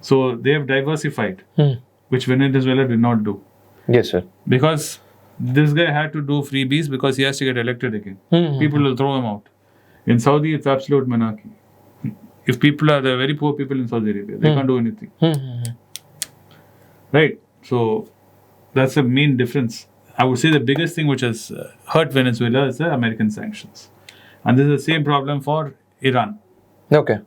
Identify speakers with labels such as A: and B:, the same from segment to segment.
A: So they have diversified, which Venezuela did not do.
B: Yes, sir.
A: Because this guy had to do freebies because he has to get elected again. People will throw him out. In Saudi, it's absolute monarchy. If people are the very poor people in Saudi Arabia, they can't do anything. Right? So that's the main difference. I would say the biggest thing which has hurt Venezuela is the American sanctions. And this is the same problem for Iran.
B: Okay.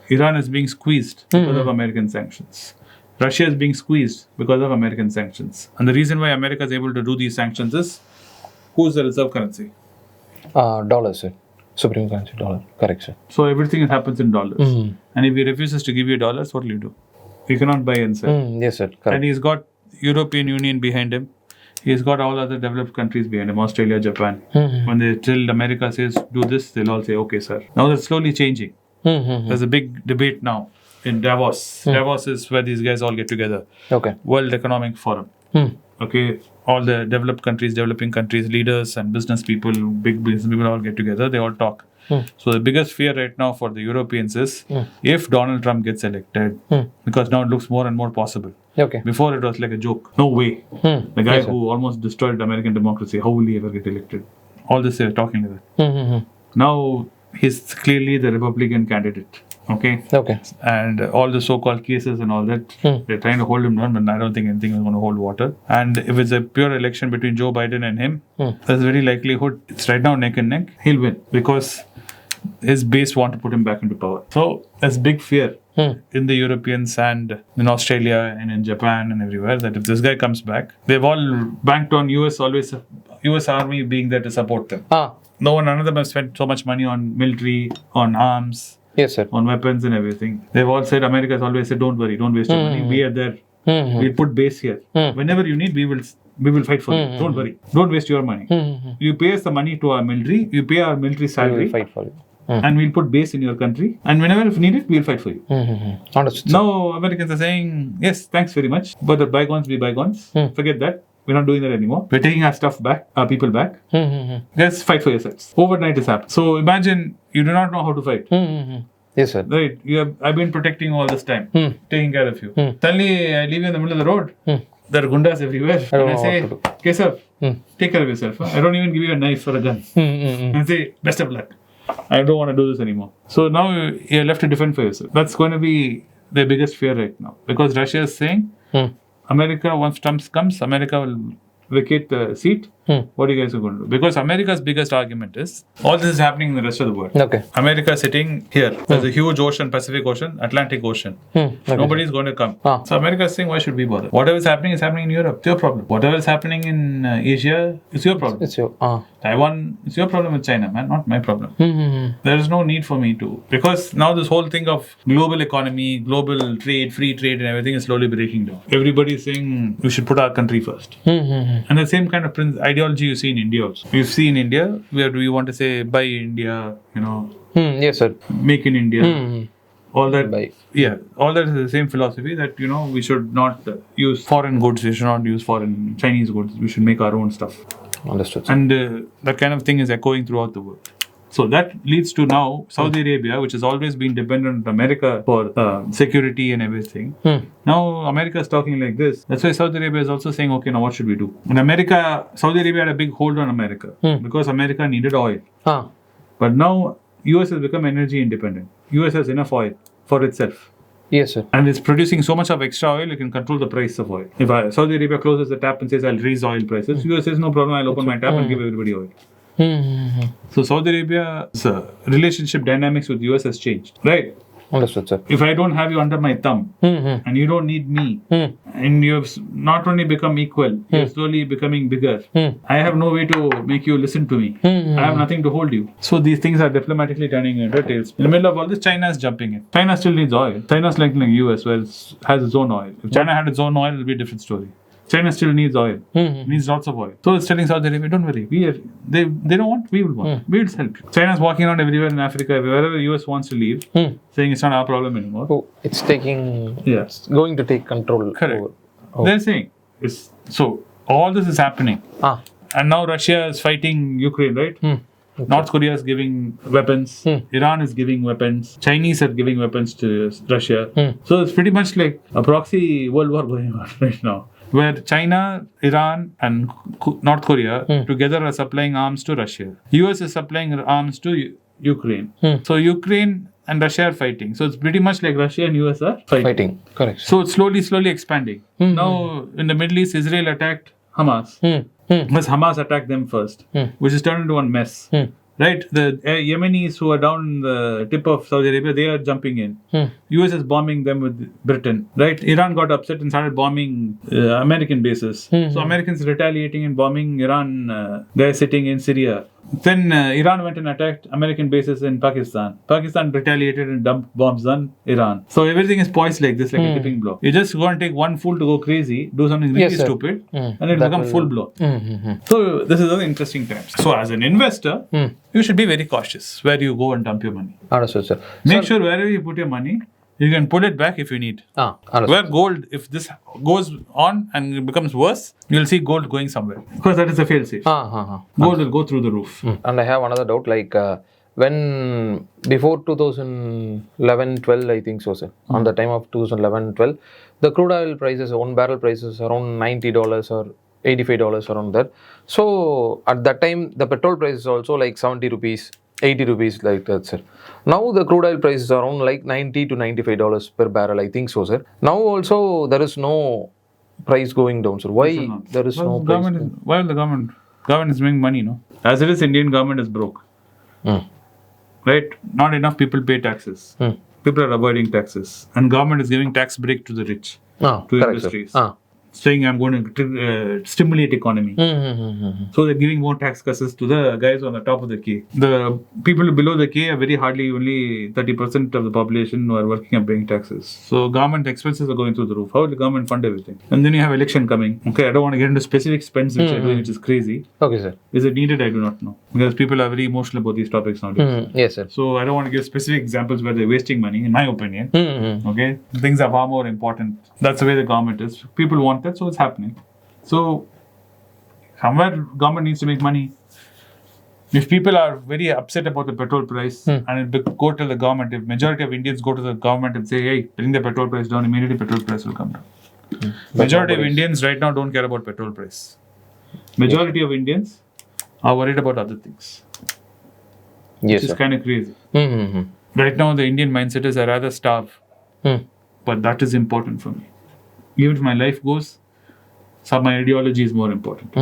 A: Iran is being squeezed because of American sanctions. Russia is being squeezed because of American sanctions. And the reason why America is able to do these sanctions is, who's the reserve currency?
B: Dollar, sir. Supreme currency, dollar. Correct, sir.
A: So everything happens in dollars. And if he refuses to give you dollars, what will you do? You cannot buy and sell.
B: Yes, sir. Correct.
A: And he's got European Union behind him. He's got all other developed countries behind him, Australia, Japan. When they till America says do this, they'll all say, okay, sir. Now that's slowly changing. There's a big debate now in Davos. Davos is where these guys all get together.
B: Okay.
A: World Economic Forum. Okay, all the developed countries, developing countries, leaders and business people, big business people all get together. They all talk. So the biggest fear right now for the Europeans is if Donald Trump gets elected, because now it looks more and more possible.
B: Okay.
A: Before it was like a joke. No way. The guy who almost destroyed American democracy, how will he ever get elected? All this they're talking like that. Now he's clearly the Republican candidate. Okay. And all the so-called cases and all that, they're trying to hold him down, but I don't think anything is going to hold water. And if it's a pure election between Joe Biden and him, there's very likelihood it's right now neck and neck. He'll win because his base want to put him back into power. So there's big fear in the Europeans and in Australia and in Japan and everywhere that if this guy comes back, they've all banked on US Army being there to support them. None of them have spent so much money on military, on arms.
B: Yes, sir.
A: On weapons and everything. They've all said, America has always said, don't worry, don't waste your money. We are there. We'll put base here. Whenever you need, we will fight for you. Don't worry. Don't waste your money. You pay us the money to our military. You pay our military salary.
B: We will fight for you.
A: And we'll put base in your country. And whenever if needed, we'll fight for you.
B: Understood.
A: Now, Americans are saying, yes, thanks very much. But the bygones be bygones. Forget that. We're not doing that anymore. We're taking our stuff back, our people back. Let's fight for yourselves. Overnight has happened. So imagine you do not know how to fight.
B: Yes, sir.
A: Right. I've been protecting all this time, taking care of you. Suddenly, I leave you in the middle of the road. There are gundas everywhere. And I say, Keshav, take care of yourself. Huh? I don't even give you a knife or a gun. And I say, best of luck. I don't want to do this anymore. So now you're left to defend for yourself. That's going to be their biggest fear right now. Because Russia is saying, America, once Trump comes, America will vacate the seat. What are you guys going to do? Because America's biggest argument is, all this is happening in the rest of the world.
B: Okay.
A: America sitting here. There's a huge ocean, Pacific Ocean, Atlantic Ocean. Nobody's going to come. So America is saying, why should we bother? Whatever is happening in Europe. It's your problem. Whatever is happening in Asia, it's your problem.
B: It's your...
A: Taiwan, it's your problem with China, man, not my problem. There is no need for me to. Because now this whole thing of global economy, global trade, free trade and everything is slowly breaking down. Everybody is saying we should put our country first. And the same kind of ideology you see in India also. You see in India, where do you want to say, buy India,
B: yes, sir.
A: Make in India. All that, all that is the same philosophy that, we should not use foreign goods, we should not use foreign Chinese goods, we should make our own stuff.
B: Understood, sir.
A: And that kind of thing is echoing throughout the world. So that leads to now Saudi Arabia, which has always been dependent on America for security and everything. Now America is talking like this. That's why Saudi Arabia is also saying, okay, now what should we do? In America, Saudi Arabia had a big hold on America because America needed oil. But now US has become energy independent. US has enough oil for itself.
B: Yes, sir.
A: And it's producing so much of extra oil, you can control the price of oil. If Saudi Arabia closes the tap and says, I'll raise oil prices, US says, no problem, I'll open my tap and give everybody oil. So Saudi Arabia's relationship dynamics with US has changed, right?
B: Understood, sir.
A: If I don't have you under my thumb and you don't need me and you've not only become equal, you're slowly becoming bigger. I have no way to make you listen to me. I have nothing to hold you. So these things are diplomatically turning into tails. In the middle of all this, China is jumping in. China still needs oil. China's like US, where it has its own oil. If China had its own oil, it would be a different story. China still needs oil. Needs lots of oil. So it's telling Saudi Arabia, don't worry. They don't want, we will want. We will help you. China's walking around everywhere in Africa, wherever the US wants to leave, saying it's not our problem anymore.
B: Oh, it's it's going to take control.
A: Correct. They're saying, so all this is happening. And now Russia is fighting Ukraine, right? North Korea is giving weapons. Iran is giving weapons. Chinese are giving weapons to Russia. So it's pretty much like a proxy world war going on right now, where China, Iran, and North Korea together are supplying arms to Russia. US is supplying arms to Ukraine. So Ukraine and Russia are fighting. So it's pretty much like Russia and US are fighting.
B: Correct.
A: So it's slowly expanding. Now in the Middle East, Israel attacked Hamas. Because Hamas attacked them first, which is turned into one mess. Right? The Yemenis who are down the tip of Saudi Arabia, they are jumping in. US is bombing them with Britain. Right? Iran got upset and started bombing American bases. So Americans retaliating and bombing Iran. They're sitting in Syria. Then Iran went and attacked American bases in Pakistan. Pakistan retaliated and dumped bombs on Iran. So everything is poised like this, like a tipping block. You just go and take one fool to go crazy, do something really stupid, and it'll become full blown. So this is an interesting time. So as an investor, you should be very cautious where you go and dump your money.
B: Understood, sir.
A: Make sure wherever you put your money, you can pull it back if you need. Where gold, if this goes on and it becomes worse, you'll see gold going somewhere. Because that is a fail safe. Gold will go through the roof.
B: And I have another doubt, like when before 2011-12, I think so, sir. On the time of 2011-12, the crude oil prices, one barrel prices around $90 or $85 around that. So at that time, the petrol price is also like 70 rupees. 80 rupees like that, sir. Now the crude oil price is around like $90 to $95 per barrel, I think so, sir. Now also there is no price going down, sir. Why there is no price?
A: Why the government is making money, no? As it is, Indian government is broke. Right? Not enough people pay taxes. People are avoiding taxes. And government is giving tax break to the rich, to industries. Saying I'm going to stimulate economy. So they're giving more tax cuts to the guys on the top of the K. The people below the K are very hardly only 30% of the population who are working and paying taxes. So government expenses are going through the roof. How will the government fund everything? And then you have election coming. Okay, I don't want to get into specific spends which are doing, which is crazy.
B: Okay, sir.
A: Is it needed? I do not know. Because people are very emotional about these topics nowadays.
B: Yes, sir.
A: So I don't want to give specific examples where they're wasting money, in my opinion. Okay, things are far more important. That's the way the government is. People want that, so it's happening. So somewhere government needs to make money. If people are very upset about the petrol price and it go to the government, if majority of Indians go to the government and say, hey, bring the petrol price down, immediately petrol price will come down. Majority of Indians right now don't care about petrol price. Majority of Indians are worried about other things.
B: Yes,
A: which is kind of crazy. Right now the Indian mindset is I rather starve. But that is important for me. Even if my life goes, my ideology is more important.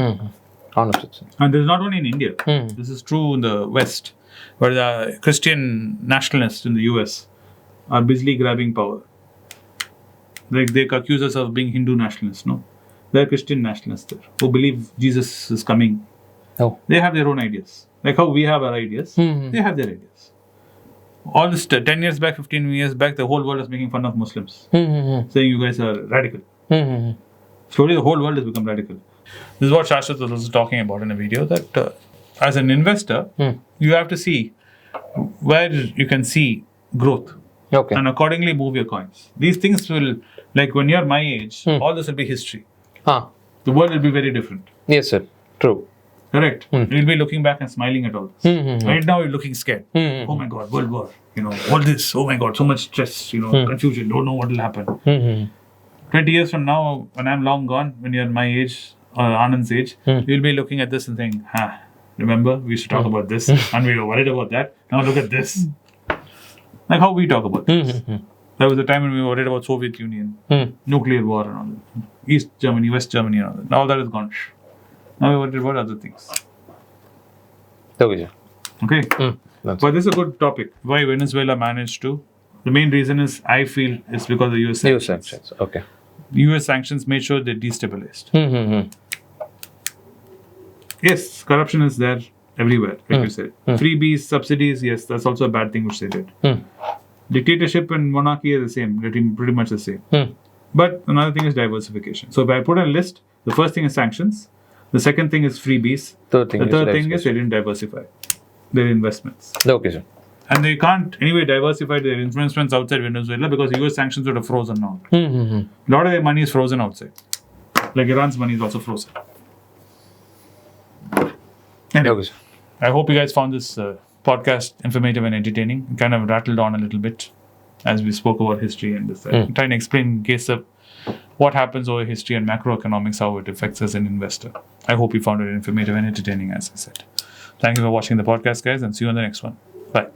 B: Honestly.
A: And this is not only in India. This is true in the West, where the Christian nationalists in the US are busily grabbing power. Like they accuse us of being Hindu nationalists, no? They're Christian nationalists there, who believe Jesus is coming.
B: Oh.
A: They have their own ideas. Like how we have our ideas, they have their ideas. All this 10 years back, 15 years back, the whole world was making fun of Muslims, saying you guys are radical. Slowly, the whole world has become radical. This is what Shashwat was also talking about in a video, that as an investor, you have to see where you can see growth.
B: Okay.
A: And accordingly move your coins. These things will, like when you're my age, all this will be history. The world will be very different.
B: Yes, sir. True.
A: Correct. You'll be looking back and smiling at all this. Right now, you're looking scared. Oh my God, world war. All this. Oh my God, so much stress. Confusion. Don't know what will happen. 20 years from now, when I'm long gone, when you're my age or Anand's age, you'll be looking at this and saying, remember, we used to talk about this and we were worried about that. Now look at this. Like how we talk about this. There was a time when we were worried about Soviet Union, nuclear war and all that. East Germany, West Germany and all that. Now all that is gone. Now we're worried about other things.
B: Okay.
A: But this is a good topic. Why Venezuela managed to. The main reason is, I feel, is because of the US sanctions.
B: Okay.
A: US sanctions made sure they destabilized. Yes, corruption is there everywhere, like you said. Freebies, subsidies, yes, that's also a bad thing which they did. Dictatorship and monarchy are the same, pretty much the same. But another thing is diversification. So if I put a list, the first thing is sanctions. The second thing is freebies. The third thing is they didn't diversify their investments.
B: Okay, sir.
A: And they can't anyway diversify their investments outside Venezuela because US sanctions would have frozen now. A lot of their money is frozen outside. Like Iran's money is also frozen. Anyway, I hope you guys found this podcast informative and entertaining. It kind of rattled on a little bit as we spoke about history and this. Trying to explain Keshav what happens over history and macroeconomics, how it affects us as an investor. I hope you found it informative and entertaining, as I said. Thank you for watching the podcast, guys, and see you on the next one. Bye.